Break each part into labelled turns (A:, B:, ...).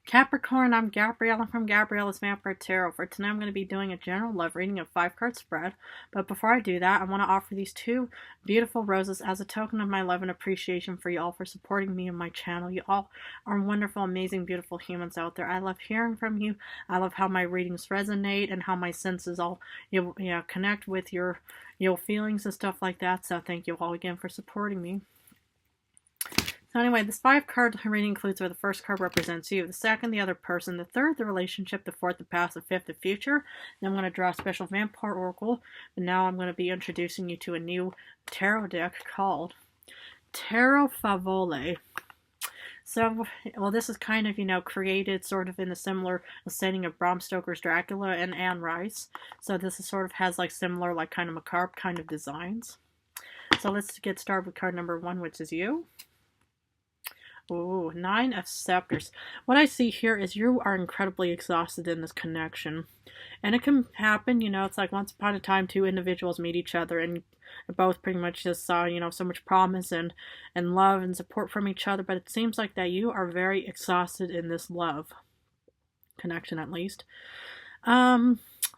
A: Capricorn, I'm Gabriella from Gabriella's Vampire Tarot. For tonight, I'm going to be doing a general love reading of 5 card spread. But before I do that, I want to offer these 2 beautiful roses as a token of my love and appreciation for you all for supporting me and my channel. You all are wonderful, amazing, beautiful humans out there. I love hearing from you. I love how my readings resonate and how my senses all connect with your feelings and stuff like that. So thank you all again for supporting me. So anyway, this 5 card reading includes where the first card represents you, the second, the other person, the third, the relationship, the fourth, the past, the fifth, the future. Then I'm going to draw a special vampire oracle, and now I'm going to be introducing you to a new tarot deck called Tarot Favole. So, well, this is kind of, created sort of in a similar setting of Bram Stoker's Dracula and Anne Rice. So this is sort of has like similar, like kind of macabre kind of designs. So let's get started with card number 1, which is you. Ooh, 9 of Scepters. What I see here is you are incredibly exhausted in this connection. And it can happen, it's like once upon a time 2 individuals meet each other and both pretty much just saw, so much promise and love and support from each other. But it seems like that you are very exhausted in this love connection, at least.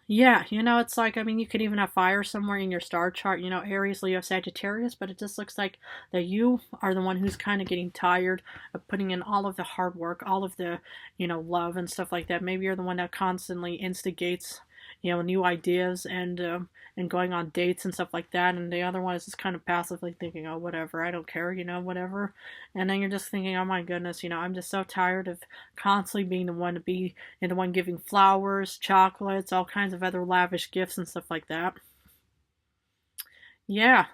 A: Yeah, it's like, you could even have fire somewhere in your star chart, Aries, Leo, Sagittarius, but it just looks like that you are the one who's kind of getting tired of putting in all of the hard work, all of the, love and stuff like that. Maybe you're the one that constantly instigates, new ideas and going on dates and stuff like that, and the other one is just kind of passively thinking, oh, whatever, I don't care, whatever. And then you're just thinking, oh my goodness, I'm just so tired of constantly being the one giving flowers, chocolates, all kinds of other lavish gifts and stuff like that. Yeah,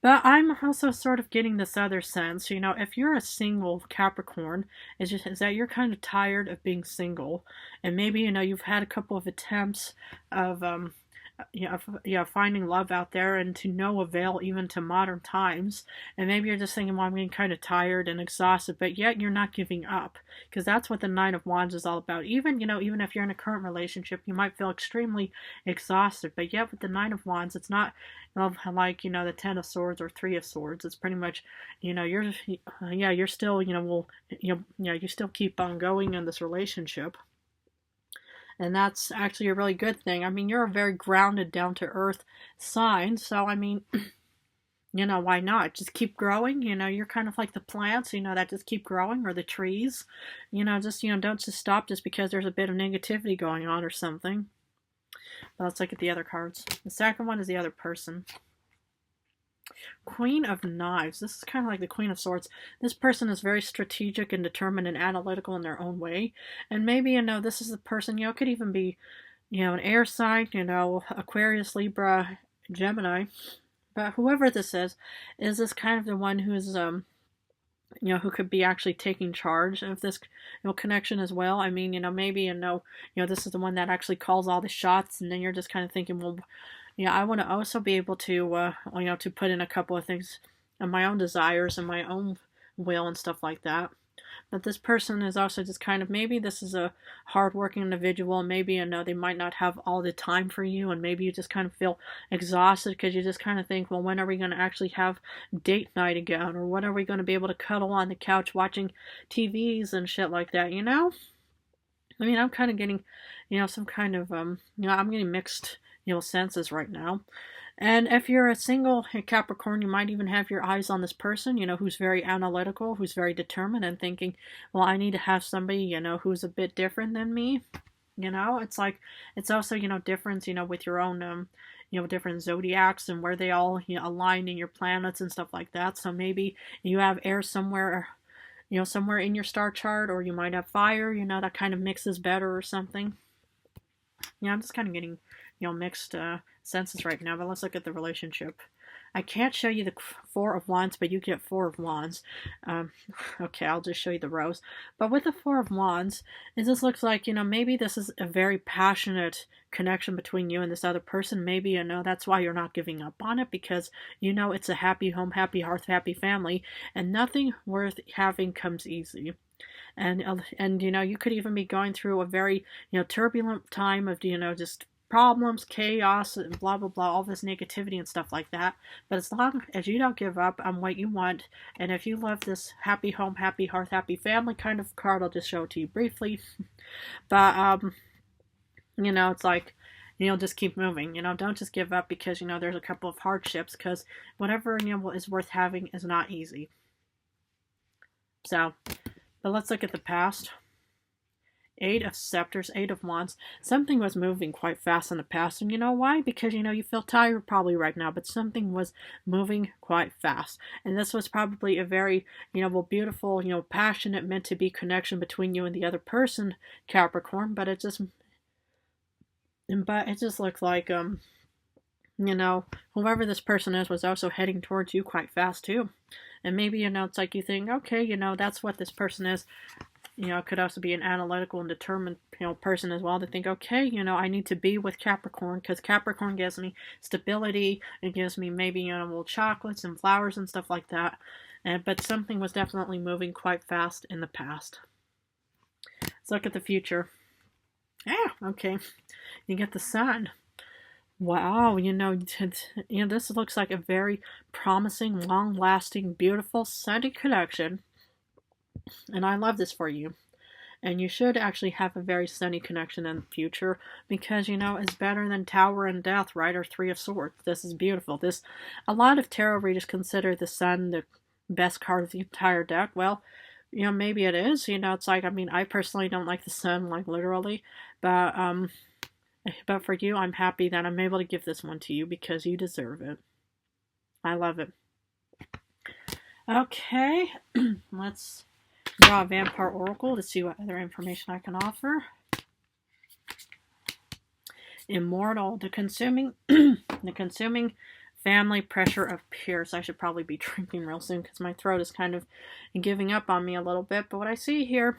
A: but I'm also sort of getting this other sense, if you're a single Capricorn, is that you're kind of tired of being single, and maybe, you've had a couple of attempts of, finding love out there and to no avail even to modern times, and maybe you're just thinking, well, I'm getting kind of tired and exhausted, but yet you're not giving up, because that's what the 9 of Wands is all about. Even, even if you're in a current relationship, you might feel extremely exhausted, but yet with the 9 of Wands, it's not like, the 10 of Swords or 3 of Swords. It's pretty much, you're still, you still keep on going in this relationship. And that's actually a really good thing. You're a very grounded, down-to-earth sign. So, why not? Just keep growing. You're kind of like the plants, that just keep growing, or the trees. Don't just stop just because there's a bit of negativity going on or something. But let's look at the other cards. The second one is the other person. Queen of Knives. This is kind of like the Queen of Swords. This person is very strategic and determined and analytical in their own way. And maybe, this is the person, could even be, an air sign, Aquarius, Libra, Gemini. But whoever this is this kind of the one who's, who could be actually taking charge of this, connection as well. Maybe, this is the one that actually calls all the shots, and then you're just kind of thinking, well, I want to also be able to, to put in a couple of things of my own desires and my own will and stuff like that. But this person is also just kind of, maybe this is a hardworking individual, maybe, they might not have all the time for you, and maybe you just kind of feel exhausted because you just kind of think, well, when are we going to actually have date night again? Or when are we going to be able to cuddle on the couch watching TVs and shit like that, I'm kind of getting, some kind of, I'm getting mixed senses right now. And if you're a single Capricorn, you might even have your eyes on this person, who's very analytical, who's very determined, and thinking, well, I need to have somebody, who's a bit different than me. It's like, it's also, difference, with your own, different zodiacs and where they all, align in your planets and stuff like that. So maybe you have air somewhere, somewhere in your star chart, or you might have fire, that kind of mixes better or something. I'm just kind of getting, mixed senses right now, but let's look at the relationship. I can't show you the 4 of Wands, but you get 4 of Wands. Okay, I'll just show you the rose. But with the 4 of Wands, it just looks like, maybe this is a very passionate connection between you and this other person. Maybe, that's why you're not giving up on it, because, it's a happy home, happy hearth, happy family, and nothing worth having comes easy. And you could even be going through a very, turbulent time of, just problems, chaos, and blah, blah, blah, all this negativity and stuff like that. But as long as you don't give up on what you want, and if you love this happy home, happy hearth, happy family kind of card, I'll just show it to you briefly. But, it's like, just keep moving. Don't just give up because, there's a couple of hardships, because whatever, is worth having is not easy. So, but let's look at the past. 8 of Scepters, 8 of Wands. Something was moving quite fast in the past. And you know why? Because, you feel tired probably right now. But something was moving quite fast. And this was probably a very, beautiful, passionate, meant to be connection between you and the other person, Capricorn. But it just looked like, whoever this person is was also heading towards you quite fast too. And maybe, it's like you think, okay, that's what this person is. It could also be an analytical and determined, person as well, to think, okay, I need to be with Capricorn, because Capricorn gives me stability. It gives me maybe, little chocolates and flowers and stuff like that. But something was definitely moving quite fast in the past. Let's look at the future. Yeah, okay. You get the Sun. Wow, this looks like a very promising, long-lasting, beautiful, sunny connection. And I love this for you. And you should actually have a very sunny connection in the future, because, it's better than Tower and Death, right? Or 3 of Swords. This is beautiful. A lot of tarot readers consider the Sun the best card of the entire deck. Well, maybe it is. It's like, I personally don't like the Sun, like, literally. But for you, I'm happy that I'm able to give this one to you, because you deserve it. I love it. Okay, let's draw a Vampire Oracle to see what other information I can offer. Immortal, the consuming family pressure of peers. I should probably be drinking real soon, because my throat is kind of giving up on me a little bit. But what I see here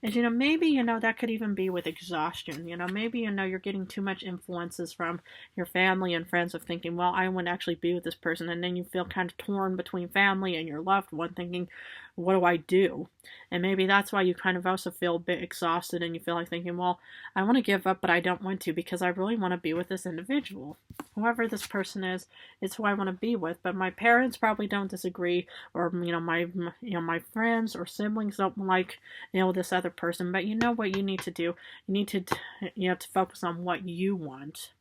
A: is, maybe, that could even be with exhaustion. Maybe, you're getting too much influences from your family and friends of thinking, well, I want to actually be with this person. And then you feel kind of torn between family and your loved one, thinking, what do I do? And maybe that's why you kind of also feel a bit exhausted, and you feel like thinking, well, I want to give up, but I don't want to, because I really want to be with this individual. Whoever this person is, it's who I want to be with. But my parents probably don't disagree, or, my friends or siblings don't like, this other person. But what you need to do? You need to, to focus on what you want,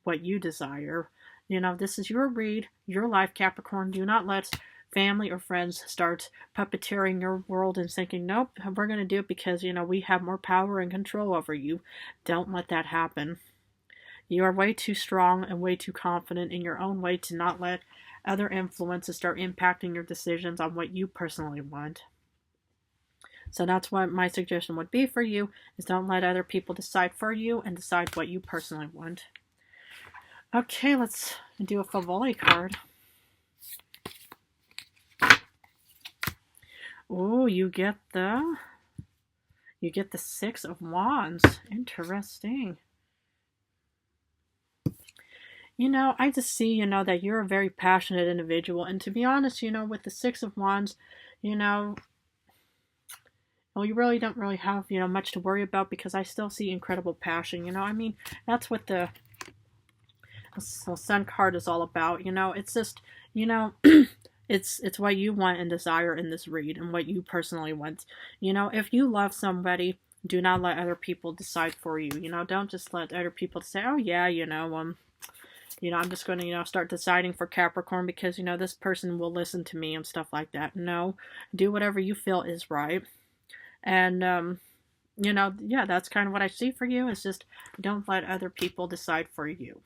A: what you desire. This is your read, your life, Capricorn. Do not let family or friends start puppeteering your world and thinking, nope, we're going to do it because, we have more power and control over you. Don't let that happen. You are way too strong and way too confident in your own way to not let other influences start impacting your decisions on what you personally want. So that's what my suggestion would be for you, is don't let other people decide for you, and decide what you personally want. Okay, let's do a Favoli card. Oh, you get the 6 of Wands. Interesting. I just see, that you're a very passionate individual. And to be honest, with the 6 of Wands, well, you really don't really have, much to worry about, because I still see incredible passion. That's what the Sun card is all about. It's just, It's what you want and desire in this read, and what you personally want. If you love somebody, do not let other people decide for you. Don't just let other people say, oh yeah, I'm just going to, start deciding for Capricorn because, this person will listen to me and stuff like that. No, do whatever you feel is right. And, yeah, that's kind of what I see for you, is just don't let other people decide for you.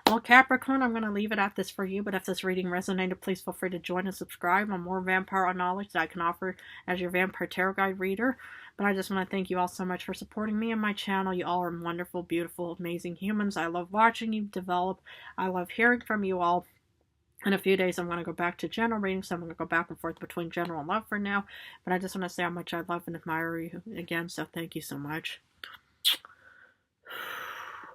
A: Well, Capricorn, I'm going to leave it at this for you, but if this reading resonated, please feel free to join and subscribe on more vampire knowledge that I can offer as your Vampire Tarot Guide reader. But I just want to thank you all so much for supporting me and my channel. You all are wonderful, beautiful, amazing humans. I love watching you develop. I love hearing from you all. In a few days, I'm going to go back to general readings, so I'm going to go back and forth between general and love for now. But I just want to say how much I love and admire you again, so thank you so much.